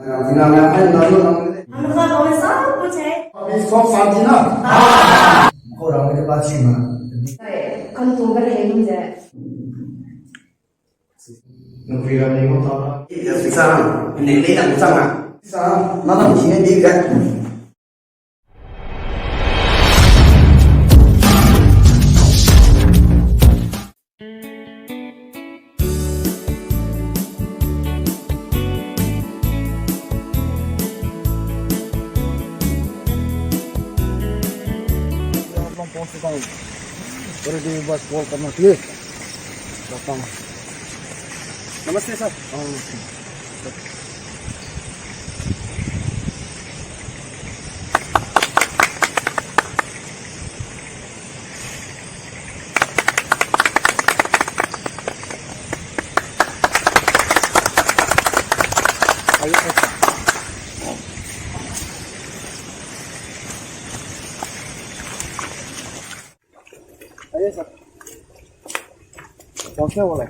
finalnya kan lalu हम लोग गाँव में सब कुछ है अभी सब शांति ना orang ini pasti mah kan tuh berhe मुझे negeri kami mau tahu ya bisa ini yang besar mah bisa mana sini di kan Boleh dibahas call karena dia datang. Namaste sir. Ayo sir. Ponsel boleh.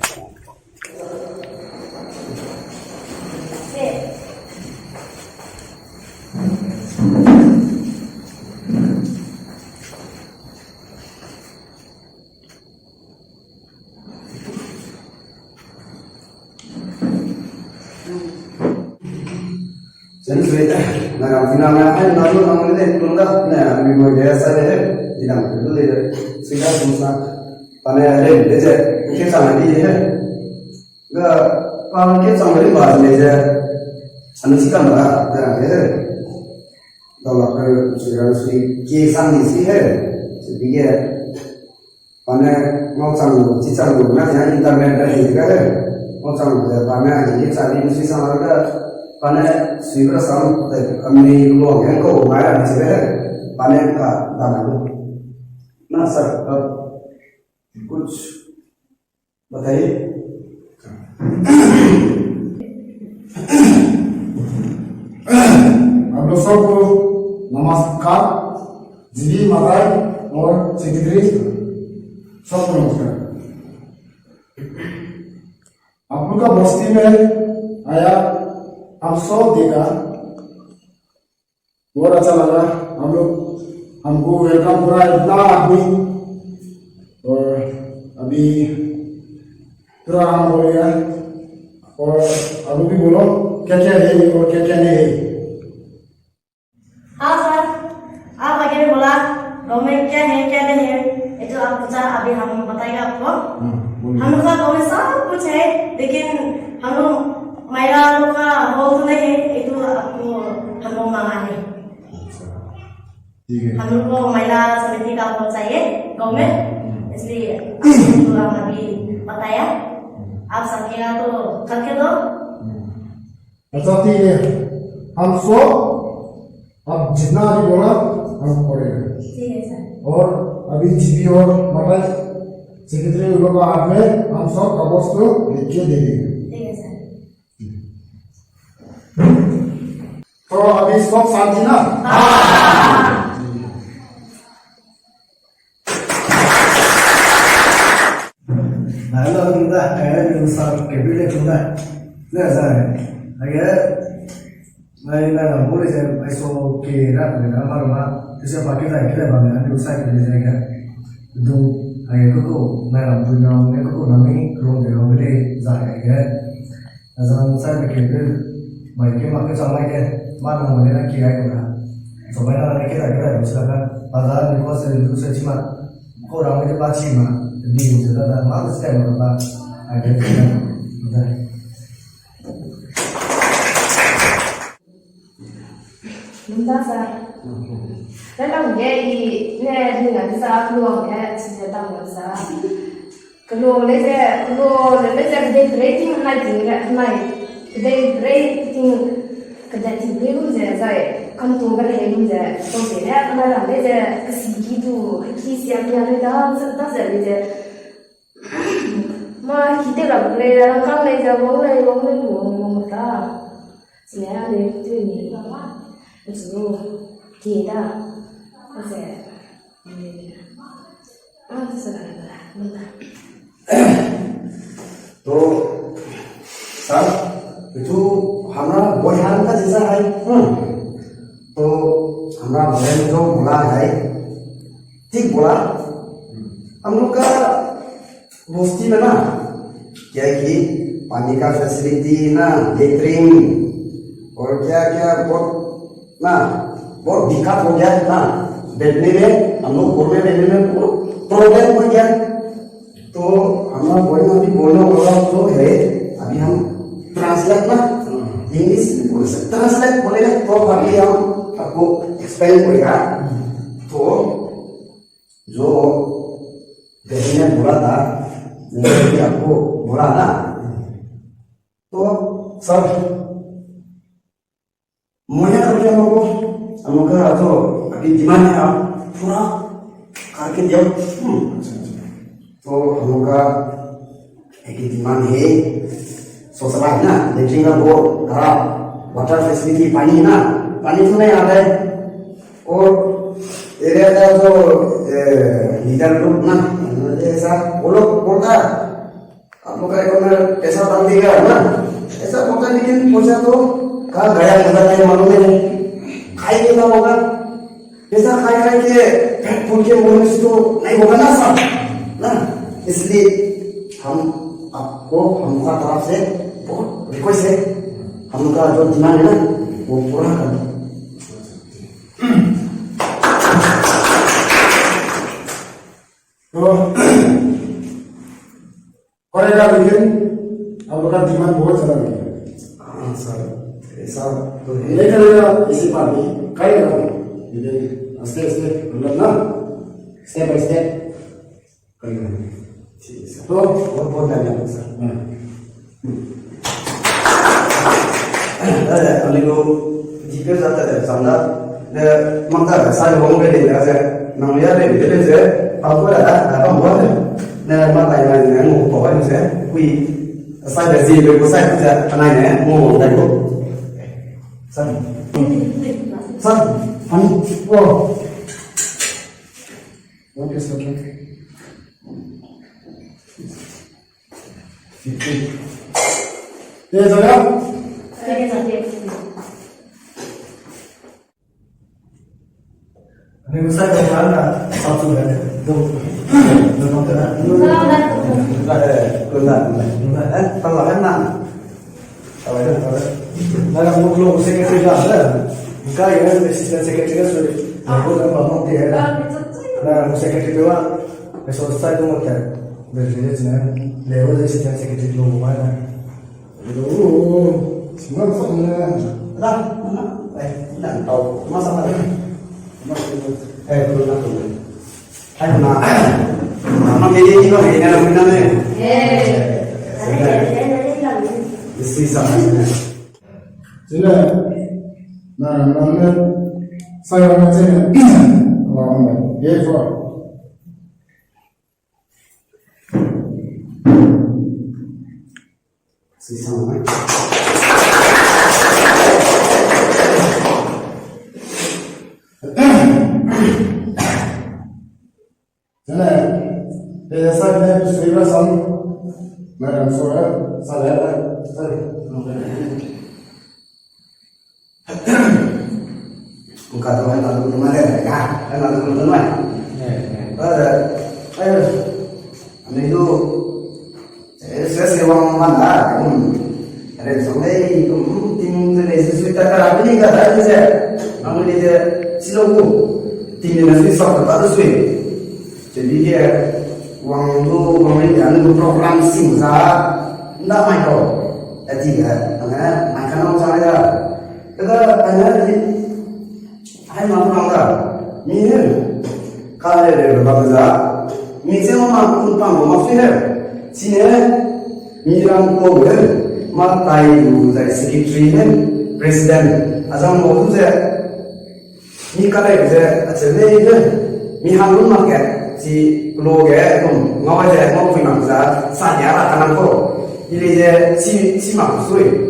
Jadi cerita, nah finalnya kan lalu namanya itu enggak, nah minggu biasa deh, tidak itu deh, sudah semua, panen ada deh, kita sama dia, enggak, kalau kita sama dia bahas deh, anu sih kan lah, nah deh, kalau sudah kisah di sini, sedikit, panen mau sama, cicak guna, yang internet ada juga deh, mau sama, panen ini cari sih sama dia. पाने sweeper साम अपने लोग हैं को मारा नहीं है पाने का दाना लो ना सर अब कुछ बताइए आप लोग सबको नमस्कार जीवी माताएं और सेक्रेटरी सबको नमस्कार। आप लोग का बस्ती में आया आप सब देखा बहुत अच्छा लगा हम लोग हमको वेलकम पूरा इतना आदमी और अभी पूरा हम हो गया और अभी भी बोलो क्या क्या है और क्या क्या नहीं है। हाँ सर आप आगे भी बोला गाँव में क्या है क्या नहीं है ये जो आप पूछा अभी हम बताएगा आपको हम लोग का गाँव में सब कुछ है लेकिन हम लोग महिला लोग का बहुत नहीं है ये तो आपको हम लोग मांगा है हम लोग को महिला समिति का बहुत चाहिए गाँव में इसलिए आपको हम अभी बताया आप सकेगा तो करके दो। अच्छा ठीक है हम सब अब जितना भी बोला हम करेंगे ठीक है सर और अभी जीपी और मतलब सेक्रेटरी लोग का हाथ में हम सब कागज को लिख के दे देंगे। ठीक है सर तो अभी सब शांति ना Lalu kita kayak besar kebile kita, nah saya, agak, mereka nggak boleh saya esok kira, mereka malah, terus pakai lagi lah bang, nanti usah kebile saya, itu agak itu, mereka punya, mereka punya nami, kerong dia orang beli, saya agak, asal saya kebile, mereka makan sama aja, mana mereka kira kira, sebenarnya mereka kira misalkan, pasal di pasar itu saya cuma, orang itu pasti mah. Di sudah ada malas kan berapa ada kan udah Bentar sah dalam jadi ne dengan sah keluar ya sudah tahu sah keluar lepas dia rating naik dia rating kerja tinggi saya kan tuh berhe muda तो dia kalau dia kesini tu kisah yang ada serta saya mà kita gặp đây là con này giờ bóng này buồn ta sẽ để tôi nghĩ là quá rồi kỳ ta có sẽ तो sir itu hana boy han ka jisa क्या कि पानी का facility ना latrine और क्या क्या बहुत ना बहुत दिक्कत हो गया ना बैठने में हम लोग घर में बैठने में प्रॉब्लम हो गया तो हम लोग बोलने वाला जो है अभी हम ट्रांसलेट ना इंग्लिश में बोल सकते ट्रांसलेट बोलेगा तो अभी हम आपको एक्सप्लेन करेगा तो जो जैसे मैं बोला था मैंने आपको बोला ना तो सब मजा कर दिया हम लोग का तो अभी डिमांड है आप पूरा करके दिया तो हम लोग का एक डिमांड है सोशलाइज ना लेकिन का वो खराब वाटर फैसिलिटी पानी ना पानी तो नहीं आता है और एरिया का जो लीडर लोग ना ऐसा वो लोग बोलता आप लोग का अकाउंट पैसा डाल देगा ना ऐसा बोलता लेकिन पैसा तो कहाँ गया पता नहीं मालूम है खाई देना होगा पैसा खाई खाई के पेट फूल के बोलने से तो नहीं होगा ना सब ना इसलिए हम आपको हमारा तरफ से बहुत रिक्वेस्ट है हम लोग का जो डिमांड है ना वो पूरा कर दो तो करेगा लेकिन अब लोग का डिमांड बहुत ज्यादा है हाँ सर ऐसा तो है नहीं करेगा इसी बात में करेगा लेकिन आस्ते आस्ते मतलब ना स्टेप बाय स्टेप करेगा ठीक है सर तो बहुत बहुत धन्यवाद सर अली को जीपे जाता है समझा मंगा सारे होंगे लेने से नमलिया ले ले से आपको लगा apa buat ne ma tai mai ne ngo ko ai se kui sai de ji be ko sai ko ja anai ne ngo dai ko san san ani wo okay so okay ये जगह Ini bisa kemana? Satu kan? Dua. Dua kan? Dua. Kalau kan nak. Kalau kan. Dalam muklo sekretari ada. Bukan ya, assistant secretary sudah. Aku dah paham dia. Nah, sekretari tu lah. Besok saya tu macam. Berjaya cina. Level assistant secretary tu mana? semua sebenarnya Dah, mana? Nak tahu masa mana? Belum tahu. Hai mana? Nama dia ni kau ini nama nama ni. Isteri sama. jadi nah namanya saya macam orang dia so Isteri sama. jadi saya ni sudah sama macam saya Bukan tu kan lalu teman dia, kan lalu teman. Ini tu saya sewa mana? Ada sampai tim tu tak ada ni kan? Ada je. Namun dia siloku tim ni nasi sok tak ada suai. Jadi dia uang tu pemerintah tu program simsa, tidak main kau. Jadi kan, mana main kan orang sana. Kita tanya ni. Hai mana orang? Ni kalau ada berbeza, ni semua orang masih ada. Sini ni orang program, matai tu dari secretary ni, presiden, asam bodoh je. Ni kalau je, macam ni je, ni hangun macam si logo tu, ngawal je, ngawal pun macam sahaja lah kanan ko. Ini je si maksud.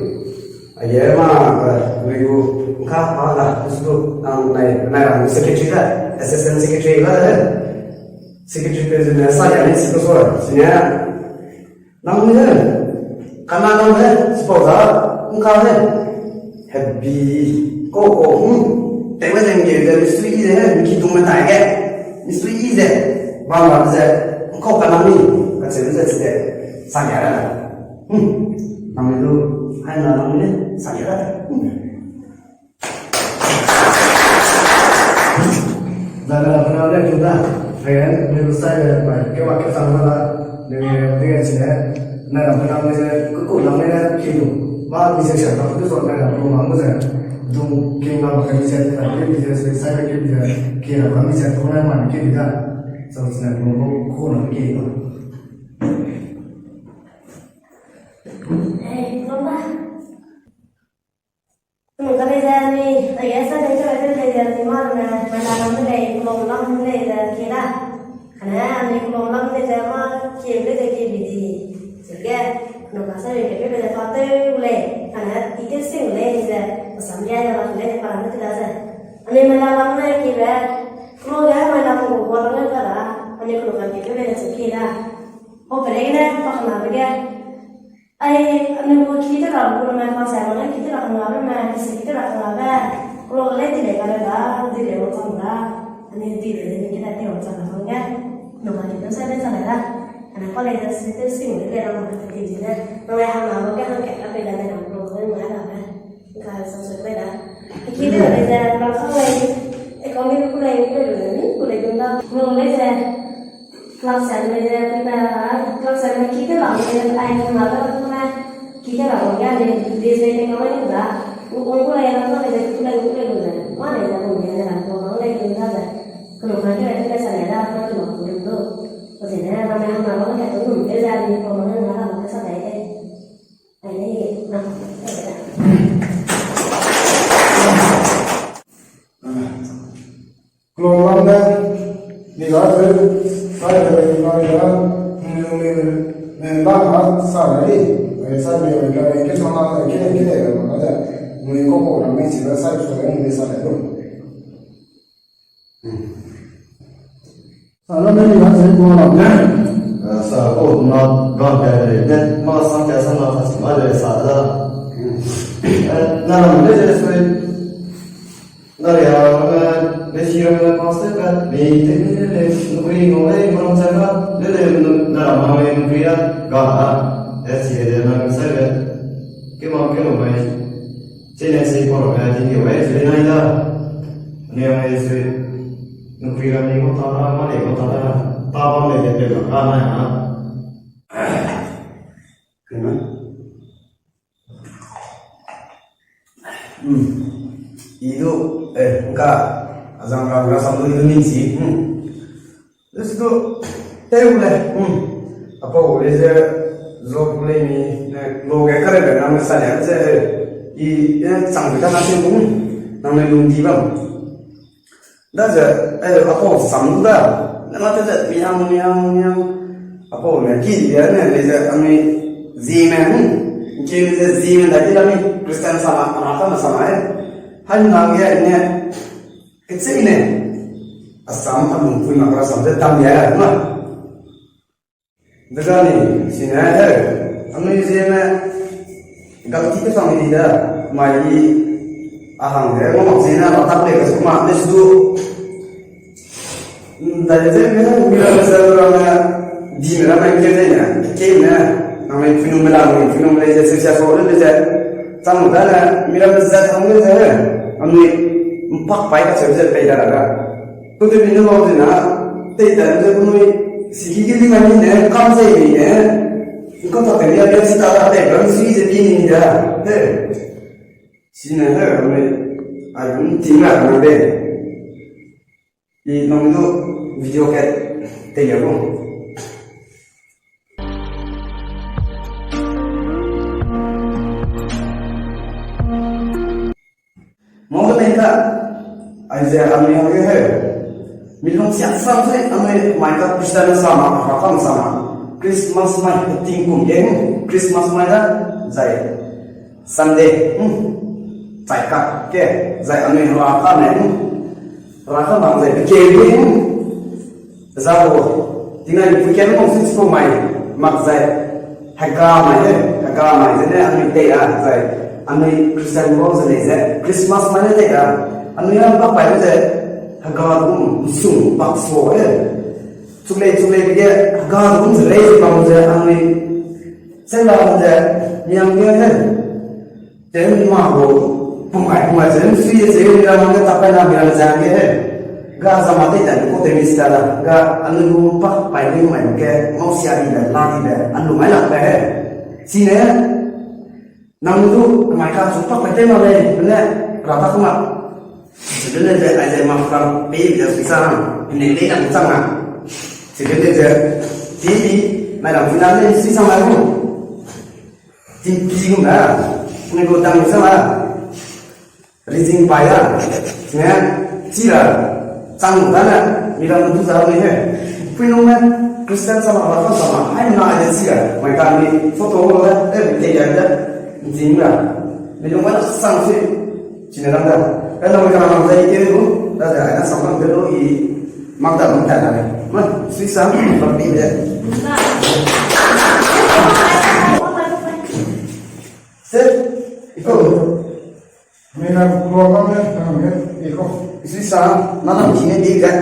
Ayah mah, begitu. Kah malah itu naik secretary lah, assistant secretary lah, secretary president saya ni sekolah sini. Namun ni, karena namun sekolah engkau ni happy, koko, tapi yang dia misteri je, kita cuma tanya, misteri je, bawa je, engkau kan ni, macam tu je, saya lah. Nang itu hanya nang ini saya. Dalam penawar juga, kan? Menurut saya, baik waktu sama dengan sini, dalam penawar saya, kekurangannya gitu. Bahan bisa siapa itu soalnya rumah saya. Dung kena kami saya tapi bisa saya bisa kira kami saya tuh mana kita seharusnya mau kurang gitu. Lomba. Nunca me da ni, ya sa de que de de de mar na na na de long long de de kira. Ana ni long long de ma ke de ke bi di. Sege no pasa de que de fate ule. Ana ti de sing le de samya ya la le para na kita sa. Ani me la lam na ki be. Ko ya me la ko ko na ka da. Ani ko ka ke de se kira. O pere ne pa na be ai anu kita lah kalau main pasar mana kita lah kenal main kita lah kenal kalau lihat tidak ada dah tidak macam dah ani tidak kita tidak macam namanya nama kita saya sana dah anak kalau ada situ sih kita orang berarti jadi nama yang nama kan apa dah nama kalau mana apa kalau sesuatu dah kita ada kalau ekonomi kulai kulai guna mulai saya Kelaksan kita lah, ayam kenapa kita lah, orang yang di sini kemarin juga, orang yang apa ada kita mana yang punya orang lain juga, kalau kita sana ada cuma kurang tu, maksudnya namanya apa kita tu beda ni, kalau mana nggak ada sana ini, nah, Keluar ni kalau saya dari mana memang salary, saya berkata kita sama kita mana mungkin kau orang ni sih saya sudah ini salary tu. Salary ni kan saya buat apa? Saya pun nak ganti dan masa saya sama ada sada. Nama dia sesuai dari awal Besirnya konsep kan, di negeri mulai merangkak dari dalam nama negeri gak SC dan saya kemungkinan mai sini sih kalau ada tinggi way sini ada ni mai sih negeri kami kota mana kota tabang le jadi mana ya? Kenapa? Itu enggak. Azam raga sambil ini sih, terus itu boleh, apa boleh je, zog boleh ni, logo kerja dengan nama saya je, ini sambil kita nasi pun, nama lungi bang, dah je, apa sambil dah, nama tu je, miang, apa boleh, kiri ni je, kami zimen, kiri je zimen lagi kami Kristen sama, apa sama hanya namanya ni. Kecil ini, asam pun pun nak rasa macam tam ya, mana? Dekat ni, sini ada, anu ini saya kalau kita sama dia, mai ahang dia, ngomong sini nak tak boleh kesuma, nesdu. Tadi saya bila saya orang di mana main kerjanya, kemana, namanya fenomena je sesuatu orang je, sama dah, bila saya tahu je, anu empat baik saja beda ada. Kau tu bina bawa je na, tidak ada pun sikit lima ni, kam saya ni, kau tak kena dia sih tak ada, kalau sih jadi ni dah, sini ada, kami ayam tinggal mana? Ini nama tu video cat tiga pun. Mau kita Aja kami yang minum siap sampai kami mereka Kristen sama, Rakam sama. Christmas mai penting pun, Christmas mai dah, zai Sunday, zai kap, zai kami Rakam Rakam bang zai kiri, zai tinggal fikir mungkin sepuluh mai, mak zai Hagam mai, jadi kami tiada zai, kami Kristen pun zai Christmas mai tiada. Anu yang apa itu? Hagam sung pakso Culai dia hagam zelai bang je anu Saya lawan je, yang dia ni, jadi mahu pemain jadi sih saya bilang kita apa yang bilang jangan je, gak sama dia jadi kau temis dah, gak anu lupa paling main ke mau siari dah, lagi dah, anu main apa sini nang tu mereka suka pakai mana benar rata kuma sebenarnya aja makan pay biasa bisa ini dia yang sama sebenarnya jadi macam finalnya sisa malu tinggi juga ini gue tanggung sama leasing bayar sebenarnya cira tanggung dana bilang itu salah ni fenomen Kristen sama orang sama hanya nak aja cira mereka ni foto lah dia aja jingga minum mana sanksi cina nanda kalau mereka orang saya itu dah ada sama dulu i magda ada mah sisa lebih dia set ikut Mina keluar kan, ikut. sisa mana sini dia